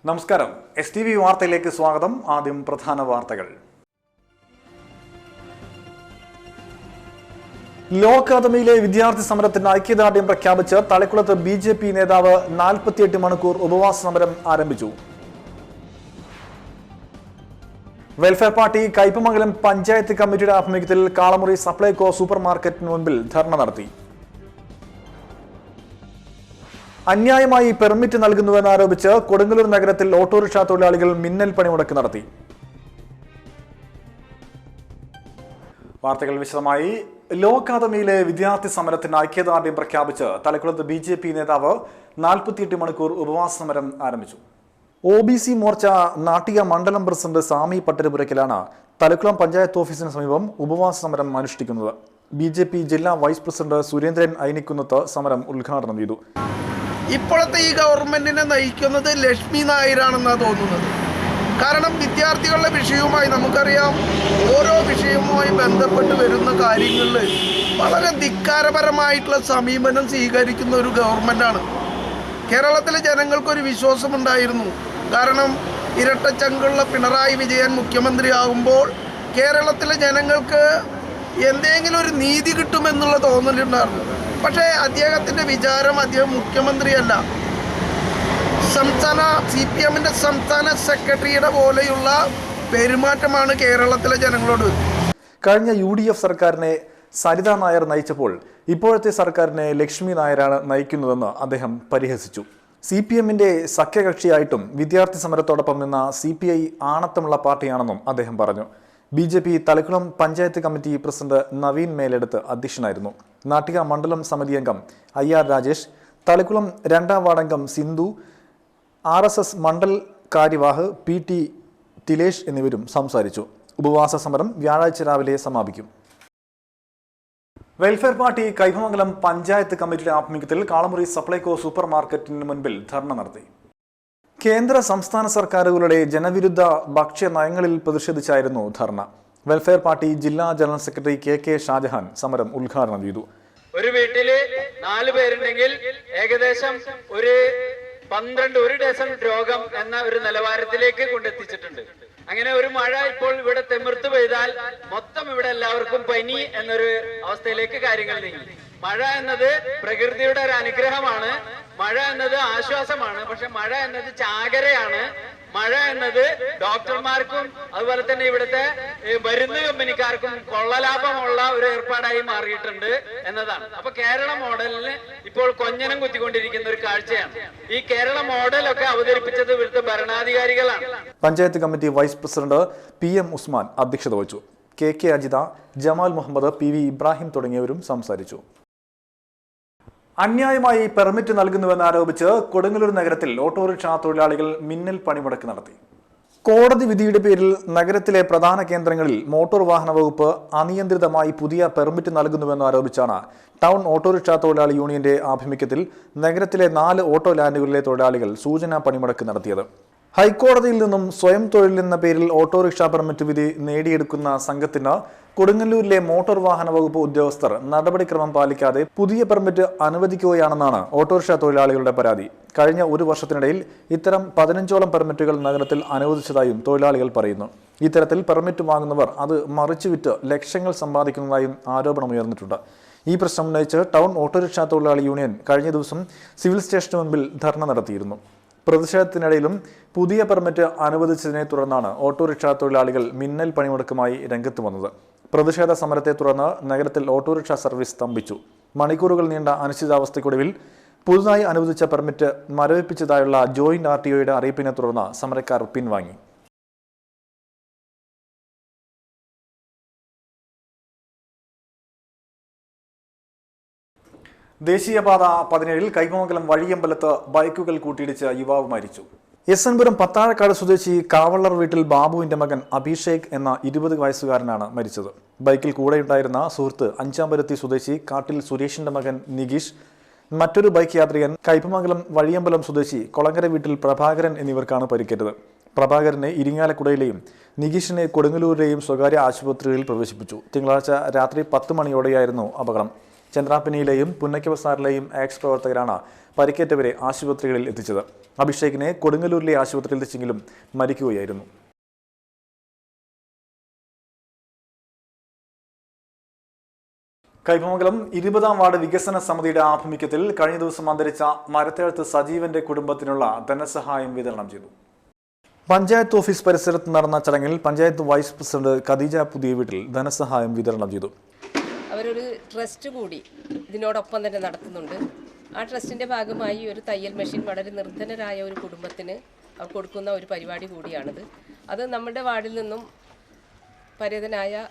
നമസ്കാരം. STV വാർത്തയിലേക്ക് സ്വാഗതം. ആദ്യം പ്രധാന വാർത്തകൾ. ലോ അക്കാദമിയിലെ വിദ്യാർത്ഥി സമരത്തിന് ഐക്യദാർഢ്യം പ്രഖ്യാപിച്ച് തളിക്കുളത്ത് BJP നേതാവ് 48 മണിക്കൂർ ഉപവാസ സമരം ആരംഭിച്ചു. വെൽഫെയർ പാർട്ടി കയ്പമംഗലം പഞ്ചായത്ത് കമ്മിറ്റിയുടെ ആഭിമുഖ്യത്തിൽ കാളമുറി സപ്ലൈകോ സൂപ്പർ മാർക്കറ്റിന് മുൻപിൽ ധർണ നടത്തി. അന്യായമായി പെർമിറ്റ് നൽകുന്നുവെന്നാരോപിച്ച് കൊടുങ്ങല്ലൂർ നഗരത്തിൽ ഓട്ടോറിക്ഷ തൊഴിലാളികൾ മിന്നൽ പണിമുടക്ക് നടത്തി. വാർത്തകൾ വിശദമായി. ലോ അക്കാദമിയിലെ വിദ്യാർത്ഥി സമരത്തിന് ഐക്യദാർഢ്യം പ്രഖ്യാപിച്ച് തളിക്കുളത്ത് BJP നേതാവ് 48 മണിക്കൂർ ഉപവാസ സമരം ആരംഭിച്ചു. OBC മോർച്ച നാട്ടിക മണ്ഡലം പ്രസിഡന്റ് സാമി പട്ടരപുരയ്ക്കലാണ് തളിക്കുളം പഞ്ചായത്ത് ഓഫീസിന് സമീപം ഉപവാസ സമരം അനുഷ്ഠിക്കുന്നത്. BJP ജില്ലാ വൈസ് പ്രസിഡന്റ് സുരേന്ദ്രൻ ഐനിക്കുന്നത്ത് സമരം ഉദ്ഘാടനം ചെയ്തു. ഇപ്പോഴത്തെ ഈ ഗവൺമെന്റിനെ നയിക്കുന്നത് ലക്ഷ്മി നായരാണെന്നാണ് തോന്നുന്നത്. കാരണം വിദ്യാർത്ഥികളുടെ വിഷയവുമായി നമുക്കറിയാം, ഓരോ വിഷയവുമായി ബന്ധപ്പെട്ട് വരുന്ന കാര്യങ്ങളിൽ വളരെ ധിക്കാരപരമായിട്ടുള്ള സമീപനം സ്വീകരിക്കുന്ന ഒരു ഗവൺമെൻറ്റാണ്. കേരളത്തിലെ ജനങ്ങൾക്കൊരു വിശ്വാസമുണ്ടായിരുന്നു. കാരണം ഇരട്ടച്ചങ്കുള്ള പിണറായി വിജയൻ മുഖ്യമന്ത്രിയാകുമ്പോൾ കേരളത്തിലെ ജനങ്ങൾക്ക് എന്തെങ്കിലും ഒരു നീതി കിട്ടുമെന്നുള്ള തോന്നലുണ്ടായിരുന്നു. പക്ഷേ അദ്ദേഹത്തിൻ്റെ വിചാരം അദ്ദേഹം മുഖ്യമന്ത്രിയല്ല, CPMന്റെ സംസ്ഥാന സെക്രട്ടറിയുടെ പോലെയുള്ള പെരുമാറ്റമാണ് കേരളത്തിലെ ജനങ്ങളോട്. കഴിഞ്ഞ UDF സർക്കാരിനെ സരിത നായർ നയിച്ചപ്പോൾ ഇപ്പോഴത്തെ സർക്കാരിനെ ലക്ഷ്മി നായരാണ് നയിക്കുന്നതെന്ന് അദ്ദേഹം പരിഹസിച്ചു. CPMന്റെ സഖ്യകക്ഷിയായിട്ടും വിദ്യാർത്ഥി സമരത്തോടൊപ്പം നിന്ന CPI ആണത്തമുള്ള പാർട്ടിയാണെന്നും അദ്ദേഹം പറഞ്ഞു. BJP Thalikkulam panchayat committee president Naveen Meleduth അധ്യക്ഷനായിരുന്നു. നാട്ടിക മണ്ഡലം സമിതി അംഗം IR രാജേഷ്, തളിക്കുളം 2ാം വാർഡംഗം സിന്ധു, RSS മണ്ഡൽ കാര്യവാഹ് PT തിലേഷ് എന്നിവരും സംസാരിച്ചു. ഉപവാസ സമരം വ്യാഴാഴ്ച രാവിലെ സമാപിക്കും. വെൽഫെയർ പാർട്ടി കയ്പമംഗലം പഞ്ചായത്ത് കമ്മിറ്റിയുടെ ആഭിമുഖ്യത്തിൽ കാളമുറി സപ്ലൈകോ സൂപ്പർ മാർക്കറ്റിന് മുൻപിൽ ധർണ നടത്തി. കേന്ദ്ര സംസ്ഥാന സർക്കാരുകളുടെ ജനവിരുദ്ധ ഭക്ഷ്യ നയങ്ങളിൽ പ്രതിഷേധിച്ചായിരുന്നു ധർണ. വെൽഫെയർ പാർട്ടി ജില്ലാ ജനറൽ സെക്രട്ടറി KK ഷാജഹാൻ സമരം ഉദ്ഘാടനം ചെയ്തു. ഒരു വീട്ടില് 4 പേരുണ്ടെങ്കിൽ ഏകദേശം ഒരു 12 ഡസൻ രോഗം എന്ന ഒരു നിലവാരത്തിലേക്ക് കൊണ്ടെത്തിച്ചിട്ടുണ്ട്. അങ്ങനെ ഒരു മഴ ഇപ്പോൾ ഇവിടെ തിമിർത്ത് പെയ്താൽ മൊത്തം ഇവിടെ എല്ലാവർക്കും പനി എന്നൊരു അവസ്ഥയിലേക്ക് കാര്യങ്ങൾ നീങ്ങി. മഴ എന്നത് പ്രകൃതിയുടെ ഒരു അനുഗ്രഹമാണ്, മഴ എന്നത് ആശ്വാസമാണ്. പക്ഷെ മഴ എന്നത് ചാകരയാണ്. മഴ എന്നത് ഡോക്ടർമാർക്കും അതുപോലെ തന്നെ ഇവിടുത്തെ മരുന്ന് കമ്പനിക്കാർക്കും കൊള്ളലാഭമുള്ള ഒരു ഏർപ്പാടായി മാറിയിട്ടുണ്ട് എന്നതാണ്. അപ്പൊ കേരള മോഡലിന് ഇപ്പോൾ കൊഞ്ഞനം കുത്തിക്കൊണ്ടിരിക്കുന്ന ഒരു കാഴ്ചയാണ്. ഈ കേരള മോഡലൊക്കെ അവതരിപ്പിച്ചത് ഇവിടുത്തെ ഭരണാധികാരികളാണ്. Panchayat committee vice president PM Usman അധ്യക്ഷത വഹിച്ചു. KK അജിത, ജമാൽ മുഹമ്മദ്, PV ഇബ്രാഹിം തുടങ്ങിയവരും സംസാരിച്ചു. അന്യായമായി പെർമിറ്റ് നൽകുന്നുവെന്നാരോപിച്ച് കൊടുങ്ങല്ലൂർ നഗരത്തിൽ ഓട്ടോറിക്ഷ തൊഴിലാളികൾ മിന്നൽ പണിമുടക്ക് നടത്തി. കോടതി വിധിയുടെ പേരിൽ നഗരത്തിലെ പ്രധാന കേന്ദ്രങ്ങളിൽ മോട്ടോർ വാഹന വകുപ്പ് അനിയന്ത്രിതമായി പുതിയ പെർമിറ്റ് നൽകുന്നുവെന്നാരോപിച്ചാണ് ടൗൺ ഓട്ടോറിക്ഷ തൊഴിലാളി യൂണിയന്റെ ആഭിമുഖ്യത്തിൽ നഗരത്തിലെ 4 ഓട്ടോ ലാൻഡുകളിലെ തൊഴിലാളികൾ സൂചനാ പണിമുടക്ക് നടത്തിയത്. ഹൈക്കോടതിയിൽ നിന്നും സ്വയം തൊഴിൽ എന്ന പേരിൽ ഓട്ടോറിക്ഷ പെർമിറ്റ് വിധി നേടിയെടുക്കുന്ന സംഘത്തിന് കൊടുങ്ങല്ലൂരിലെ മോട്ടോർ വാഹന വകുപ്പ് ഉദ്യോഗസ്ഥർ നടപടിക്രമം പാലിക്കാതെ പുതിയ പെർമിറ്റ് അനുവദിക്കുകയാണെന്നാണ് ഓട്ടോറിക്ഷ തൊഴിലാളികളുടെ പരാതി. കഴിഞ്ഞ 1 വർഷത്തിനിടയിൽ ഇത്തരം 15ഓളം പെർമിറ്റുകൾ നഗരത്തിൽ അനുവദിച്ചതായും തൊഴിലാളികൾ പറയുന്നു. ഇത്തരത്തിൽ പെർമിറ്റ് വാങ്ങുന്നവർ അത് മറിച്ചുവിറ്റ് ലക്ഷങ്ങൾ സമ്പാദിക്കുന്നതായും ആരോപണമുയർന്നിട്ടുണ്ട്. ഈ പ്രശ്നം ഉന്നയിച്ച് ടൗൺ ഓട്ടോറിക്ഷ തൊഴിലാളി യൂണിയൻ കഴിഞ്ഞ ദിവസം സിവിൽ സ്റ്റേഷന് മുൻപിൽ ധർണ നടത്തിയിരുന്നു. പ്രതിഷേധത്തിനിടയിലും പുതിയ പെർമിറ്റ് അനുവദിച്ചതിനെ തുടർന്നാണ് ഓട്ടോറിക്ഷ തൊഴിലാളികൾ മിന്നൽ പണിമുടക്കുമായി രംഗത്ത് വന്നത്. പ്രതിഷേധ സമരത്തെ തുടർന്ന് നഗരത്തിൽ ഓട്ടോറിക്ഷ സർവീസ് സ്തംഭിച്ചു. മണിക്കൂറുകൾ നീണ്ട അനിശ്ചിതാവസ്ഥയ്ക്കൊടുവിൽ പുതുതായി അനുവദിച്ച പെർമിറ്റ് മരവിപ്പിച്ചതായുള്ള ജോയിന്റ് RTOയുടെ അറിയിപ്പിനെ തുടർന്ന് സമരക്കാർ പിൻവാങ്ങി. ദേശീയപാത 17 കയ്പമംഗലം വഴിയമ്പലത്ത് ബൈക്കുകൾ കൂട്ടിയിടിച്ച് യുവാവ് മരിച്ചു. SN പുരം പത്താഴക്കാട് സ്വദേശി കാവള്ളർ വീട്ടിൽ ബാബുവിന്റെ മകൻ അഭിഷേക് എന്ന 20 വയസ്സുകാരനാണ് മരിച്ചത്. ബൈക്കിൽ കൂടെയുണ്ടായിരുന്ന സുഹൃത്ത് അഞ്ചാമ്പരത്തി സ്വദേശി കാട്ടിൽ സുരേഷിന്റെ മകൻ നികീഷ്, മറ്റൊരു ബൈക്ക് യാത്രികൻ കയ്പമംഗലം വഴിയമ്പലം സ്വദേശി കൊളങ്കര വീട്ടിൽ പ്രഭാകരൻ എന്നിവർക്കാണ് പരിക്കേറ്റത്. പ്രഭാകരനെ ഇരിങ്ങാലക്കുടയിലെയും നികീഷിനെ കൊടുങ്ങല്ലൂരിലെയും സ്വകാര്യ ആശുപത്രിയിൽ പ്രവേശിപ്പിച്ചു. തിങ്കളാഴ്ച രാത്രി 10 മണിയോടെയായിരുന്നു അപകടം. ചന്ദ്രാപിനിയിലെയും പുന്നയ്ക്കവസാറിലെയും ആക്സ് പ്രവർത്തകരാണ് പരിക്കേറ്റവരെ ആശുപത്രികളിൽ എത്തിച്ചത്. അഭിഷേകിനെ കൊടുങ്ങല്ലൂരിലെ ആശുപത്രിയിൽ എത്തിച്ചെങ്കിലും മരിക്കുകയായിരുന്നു. കൈപ്പമംഗലം 20-ാം വാർഡ് വികസന സമിതിയുടെ ആഭിമുഖ്യത്തിൽ കഴിഞ്ഞ ദിവസം അന്തരിച്ച മരത്തേഴത്ത് സജീവന്റെ കുടുംബത്തിനുള്ള ധനസഹായം വിതരണം ചെയ്തു. പഞ്ചായത്ത് ഓഫീസ് പരിസരത്ത് നടന്ന ചടങ്ങിൽ പഞ്ചായത്ത് വൈസ് പ്രസിഡന്റ് ഖദീജ പുതിയ വീട്ടിൽ ധനസഹായം വിതരണം ചെയ്തു. അവരൊരു ട്രസ്റ്റ് കൂടി ഇതിനോടൊപ്പം തന്നെ നടത്തുന്നുണ്ട്. ആ ട്രസ്റ്റിൻ്റെ ഭാഗമായി ഒരു തയ്യൽ മെഷീൻ വളരെ നിർധനരായ ഒരു കുടുംബത്തിന് അവർ കൊടുക്കുന്ന ഒരു പരിപാടി കൂടിയാണിത്. അത് നമ്മുടെ വാർഡിൽ നിന്നും പരേതനായ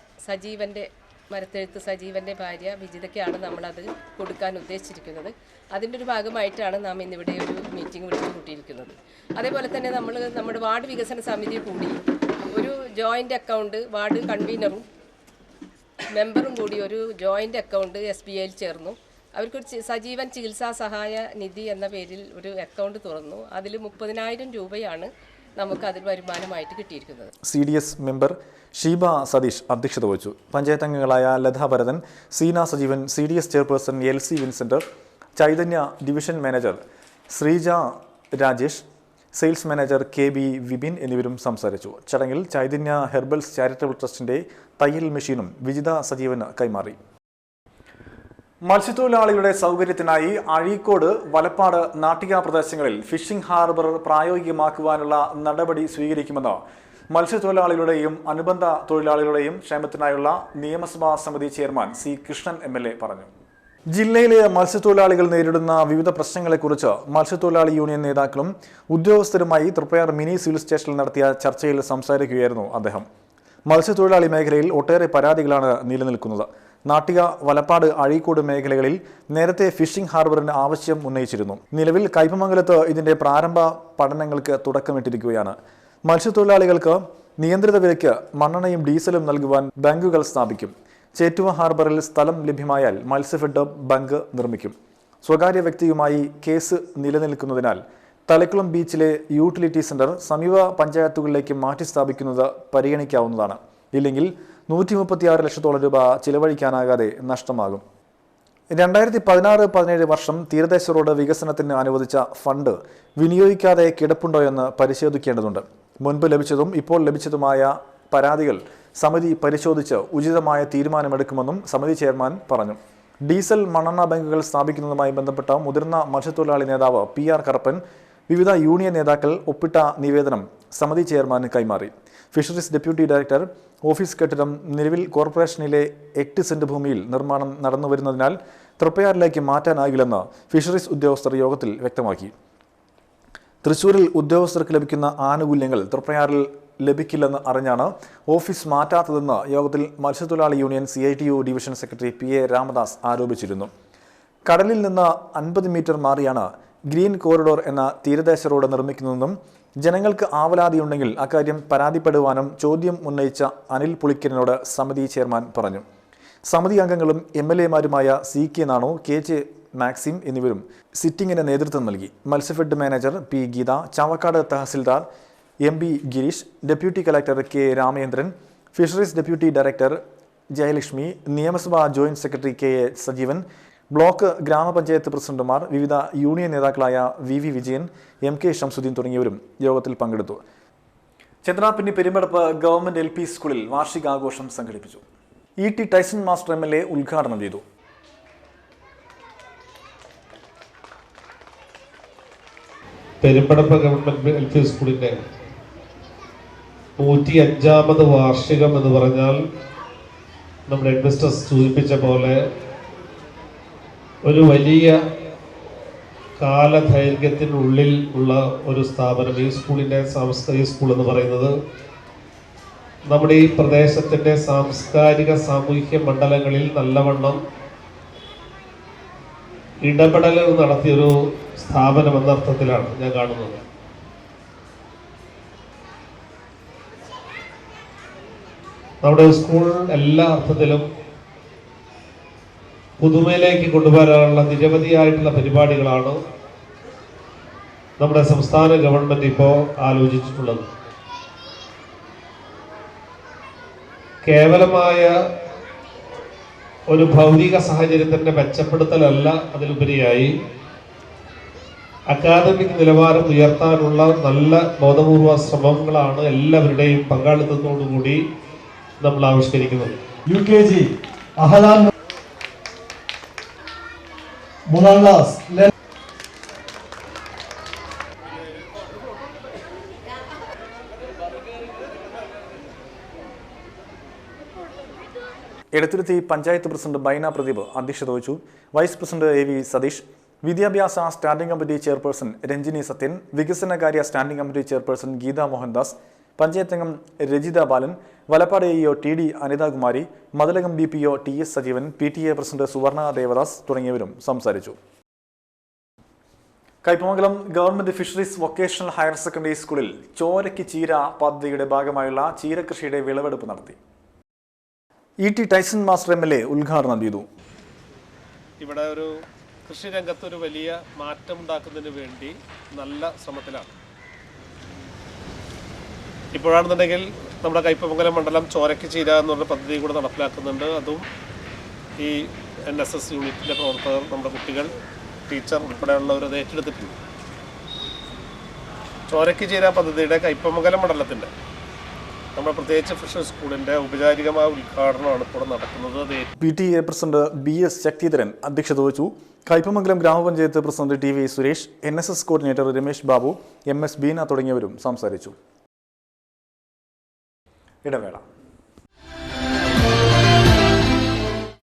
മരത്തെഴുത്ത് സജീവൻ്റെ ഭാര്യ വിജിതയ്ക്കാണ് നമ്മളത് കൊടുക്കാൻ ഉദ്ദേശിച്ചിരിക്കുന്നത്. അതിൻ്റെ ഒരു ഭാഗമായിട്ടാണ് നാം ഇന്നിവിടെ ഒരു മീറ്റിംഗ് വിളിച്ചു കൂട്ടിയിരിക്കുന്നത്. അതേപോലെ തന്നെ നമ്മുടെ വാർഡ് വികസന സമിതി കൂടി ഒരു ജോയിൻ്റ് അക്കൗണ്ട് വാർഡ് കൺവീനറും മെമ്പറും കൂടി ഒരു ജോയിൻ്റ് അക്കൗണ്ട് SBIയിൽ ചേർന്നു. അവർക്കൊരു സജീവൻ ചികിത്സാ സഹായ നിധി എന്ന പേരിൽ ഒരു അക്കൗണ്ട് തുറന്നു. അതിൽ 30,000 രൂപയാണ് നമുക്ക് അതിൽ വരുമാനമായിട്ട് കിട്ടിയിരിക്കുന്നത്. CDS മെമ്പർ ഷീബ സതീഷ് അധ്യക്ഷത വഹിച്ചു. പഞ്ചായത്ത് അംഗങ്ങളായ Latha Bharathan, Seena Sajeevan, CDS chairperson LC Vincent, Chaitanya division manager Sreeja Rajesh, sales manager KB Vipin എന്നിവരും സംസാരിച്ചു. ചടങ്ങിൽ ചൈതന്യ ഹെർബൽസ് ചാരിറ്റബിൾ ട്രസ്റ്റിന്റെ തയ്യൽ മെഷീനും വിജിത സജീവന് കൈമാറി. മത്സ്യത്തൊഴിലാളികളുടെ സൗകര്യത്തിനായി അഴീക്കോട്, വലപ്പാട്, നാട്ടിക പ്രദേശങ്ങളിൽ ഫിഷിംഗ് ഹാർബർ പ്രായോഗികമാക്കുവാനുള്ള നടപടി സ്വീകരിക്കുമെന്ന് മത്സ്യത്തൊഴിലാളികളുടെയും അനുബന്ധ തൊഴിലാളികളുടെയും ക്ഷേമത്തിനായുള്ള നിയമസഭാ സമിതി ചെയർമാൻ C. കൃഷ്ണൻ MLA പറഞ്ഞു. ജില്ലയിലെ മത്സ്യത്തൊഴിലാളികൾ നേരിടുന്ന വിവിധ പ്രശ്നങ്ങളെക്കുറിച്ച് മത്സ്യത്തൊഴിലാളി യൂണിയൻ നേതാക്കളും ഉദ്യോഗസ്ഥരുമായി തൃപ്പയാർ മിനി സിവിൽ സ്റ്റേഷനിൽ നടത്തിയ ചർച്ചയിൽ സംസാരിക്കുകയായിരുന്നു അദ്ദേഹം. മത്സ്യത്തൊഴിലാളി മേഖലയിൽ ഒട്ടേറെ പരാതികളാണ് നിലനിൽക്കുന്നത്. നാട്ടിക, വലപ്പാട്, അഴീക്കോട് മേഖലകളിൽ നേരത്തെ ഫിഷിംഗ് ഹാർബറിന് ആവശ്യം ഉന്നയിച്ചിരുന്നു. നിലവിൽ കൈപ്പമംഗലത്ത് ഇതിന്റെ പ്രാരംഭ പഠനങ്ങൾക്ക് തുടക്കമിട്ടിരിക്കുകയാണ്. മത്സ്യത്തൊഴിലാളികൾക്ക് നിയന്ത്രിത വിലയ്ക്ക് മണ്ണെണ്ണയും ഡീസലും നൽകുവാൻ ബാങ്കുകൾ സ്ഥാപിക്കും. ചേറ്റുവ ഹാർബറിൽ സ്ഥലം ലഭ്യമായാൽ മത്സ്യഫെഡ് ബങ്ക് നിർമ്മിക്കും. സ്വകാര്യ വ്യക്തിയുമായി കേസ് നിലനിൽക്കുന്നതിനാൽ തലക്കുളം ബീച്ചിലെ യൂട്ടിലിറ്റി സെന്റർ സമീപ പഞ്ചായത്തുകളിലേക്ക് മാറ്റി സ്ഥാപിക്കുന്നത് പരിഗണിക്കാവുന്നതാണ്. ഇല്ലെങ്കിൽ 136 ലക്ഷത്തോളം രൂപ ചിലവഴിക്കാനാകാതെ നഷ്ടമാകും. 2016-17 വർഷം തീരദേശ റോഡ് വികസനത്തിന് അനുവദിച്ച ഫണ്ട് വിനിയോഗിക്കാതെ കിടപ്പുണ്ടോയെന്ന് പരിശോധിക്കേണ്ടതുണ്ട്. മുൻപ് ലഭിച്ചതും ഇപ്പോൾ ലഭിച്ചതുമായ പരാതികൾ സമിതി പരിശോധിച്ച് ഉചിതമായ തീരുമാനമെടുക്കുമെന്നും സമിതി ചെയർമാൻ പറഞ്ഞു. ഡീസൽ മണ്ണെണ്ണ ബാങ്കുകൾ സ്ഥാപിക്കുന്നതുമായി ബന്ധപ്പെട്ട മുതിർന്ന മത്സ്യത്തൊഴിലാളി നേതാവ് PR കറപ്പൻ വിവിധ യൂണിയൻ നേതാക്കൾ ഒപ്പിട്ട നിവേദനം സമിതി ചെയർമാന് കൈമാറി. ഫിഷറീസ് ഡെപ്യൂട്ടി ഡയറക്ടർ ഓഫീസ് കെട്ടിടം നിലവിൽ കോർപ്പറേഷനിലെ 8 സെന്റ് ഭൂമിയിൽ നിർമ്മാണം നടന്നുവരുന്നതിനാൽ തൃപ്പയാറിലേക്ക് മാറ്റാനാകില്ലെന്ന് ഫിഷറീസ് ഉദ്യോഗസ്ഥർ യോഗത്തിൽ വ്യക്തമാക്കി. തൃശൂരിൽ ഉദ്യോഗസ്ഥർക്ക് ലഭിക്കുന്ന ആനുകൂല്യങ്ങൾ തൃപ്പയാറിൽ ലഭിക്കില്ലെന്ന് അറിഞ്ഞാണ് ഓഫീസ് മാറ്റാത്തതെന്ന് യോഗത്തിൽ മത്സ്യത്തൊഴിലാളി union CITU division secretary PA Ramadas ആരോപിച്ചിരുന്നു. കടലിൽ നിന്ന് 50 മീറ്റർ മാറിയാണ് ഗ്രീൻ കോറിഡോർ എന്ന തീരദേശ റോഡ് നിർമ്മിക്കുന്നതെന്നും ജനങ്ങൾക്ക് ആവലാതിയുണ്ടെങ്കിൽ അക്കാര്യം പരാതിപ്പെടുവാനും ചോദ്യം ഉന്നയിച്ച അനിൽ പുളിക്കലിനോട് സമിതി ചെയർമാൻ പറഞ്ഞു. സമിതി അംഗങ്ങളും MLA-മാരുമായ CK നാണു, KJ മാക്സിം എന്നിവരും സിറ്റിംഗിന് നേതൃത്വം നൽകി. മത്സ്യഫെഡ് manager P. Geetha, Chavakkad tahsildar MB Girish, deputy collector K. Ramendran, fisheries deputy director Jayalakshmi, നിയമസഭാ joint secretary KA Sajeevan, block grama panchayat പ്രസിഡന്റുമാർ, വിവിധ യൂണിയൻ നേതാക്കളായ VV വിജയൻ, MK ഷംസുദ്ദീൻ തുടങ്ങിയവരും യോഗത്തിൽ പങ്കെടുത്തു. ചന്ദ്രാപിന്നി പെരുമ്പടപ്പ് ഗവൺമെന്റ് LP സ്കൂളിൽ വാർഷികാഘോഷം സംഘടിപ്പിച്ചു. ET ടൈസൺ മാസ്റ്റർ MLA ഉദ്ഘാടനം ചെയ്തു. പെരുമ്പടപ്പ് ഗവൺമെന്റ് LP സ്കൂളിന്റെ 105ാമത് വാർഷികം എന്ന് പറഞ്ഞാൽ നമ്മുടെ ഇൻവെസ്റ്റേഴ്സ് സൂചിപ്പിച്ച പോലെ ഒരു വലിയ കാലദൈർഘ്യത്തിനുള്ളിൽ ഉള്ള ഒരു സ്ഥാപനം. ഈ സ്കൂളിൻ്റെ സാംസ്കാരിക സ്കൂൾ എന്ന് പറയുന്നത് നമ്മുടെ ഈ പ്രദേശത്തിൻ്റെ സാംസ്കാരിക സാമൂഹിക മണ്ഡലങ്ങളിൽ നല്ലവണ്ണം ഇടപെടൽ നടത്തിയൊരു സ്ഥാപനം എന്ന അർത്ഥത്തിലാണ് ഞാൻ കാണുന്നത്. നമ്മുടെ സ്കൂൾ എല്ലാ അർത്ഥത്തിലും പുതുമയിലേക്ക് കൊണ്ടുവരാനുള്ള നിരവധിയായിട്ടുള്ള പരിപാടികളാണ് നമ്മുടെ സംസ്ഥാന ഗവൺമെന്റ് ഇപ്പോൾ ആലോചിച്ചിട്ടുള്ളത്. കേവലമായ ഒരു ഭൗതിക സാഹചര്യത്തിന്റെ മെച്ചപ്പെടുത്തലല്ല, അതിലുപരിയായി അക്കാദമിക് നിലവാരം ഉയർത്താനുള്ള നല്ല ബോധപൂർവ ശ്രമങ്ങളാണ് എല്ലാവരുടെയും പങ്കാളിത്തത്തോടുകൂടി നമ്മൾ ആവിഷ്കരിക്കുന്നത്. UKG അഹലാൻ 3ാം ക്ലാസ് എടത്തുരുത്തി പഞ്ചായത്ത് പ്രസിഡന്റ് ബൈന പ്രദീപ് അധ്യക്ഷത വഹിച്ചു. വൈസ് പ്രസിഡന്റ് AV സതീഷ്, വിദ്യാഭ്യാസ standing committee chairperson Ranjini Sathyan, വികസനകാര്യ standing committee chairperson Geetha Mohandas, panchayat അംഗം Rajitha Balan, Valappad AEO TD Anithakumari, Mathilakam BPO TS Sajeevan, PTA president Suvarna Devadas തുടങ്ങിയവരും സംസാരിച്ചു. Kaipamangalam government fisheries vocational higher secondary സ്കൂളിൽ ചോരയ്ക്ക് ചീര പദ്ധതിയുടെ ഭാഗമായുള്ള ചീരകൃഷിയുടെ വിളവെടുപ്പ് നടത്തി. ET ടൈസൺ മാസ്റ്റർ MLA ഉദ്ഘാടനം ചെയ്തു. ഇവിടെ ഒരു കൃഷി രംഗത്ത് ഒരു വലിയ മാറ്റം ഉണ്ടാക്കുന്നതിന് വേണ്ടി നല്ല ശ്രമത്തിലാണ്. ഇപ്പോഴാണെന്നുണ്ടെങ്കിൽ നമ്മുടെ കയ്പമംഗലം മണ്ഡലം ചോരയ്ക്ക് ചീര എന്നുള്ള പദ്ധതി കൂടെ നടപ്പിലാക്കുന്നുണ്ട്. അതും ഈ NSS യൂണിറ്റിൻ്റെ പ്രവർത്തകർ, നമ്മുടെ കുട്ടികൾ, ടീച്ചർ ഉൾപ്പെടെയുള്ളവർ അത് ഏറ്റെടുത്തിട്ടുണ്ട്. ചോരയ്ക്ക് ചീര പദ്ധതിയുടെ കയ്പമംഗലം മണ്ഡലത്തിൻ്റെ നമ്മുടെ പ്രത്യേകിച്ച് ഫിഷർ സ്കൂളിൻ്റെ ഔപചാരികമായ ഉദ്ഘാടനമാണ് ഇപ്പോൾ നടക്കുന്നത്. PTA പ്രസിഡന്റ് BS ശക്തിധരൻ അധ്യക്ഷത വഹിച്ചു. കയ്പമംഗലം ഗ്രാമപഞ്ചായത്ത് president TV Suresh, NSS coordinator Ramesh Babu, MS Beena തുടങ്ങിയവരും സംസാരിച്ചു. ഇടവേള.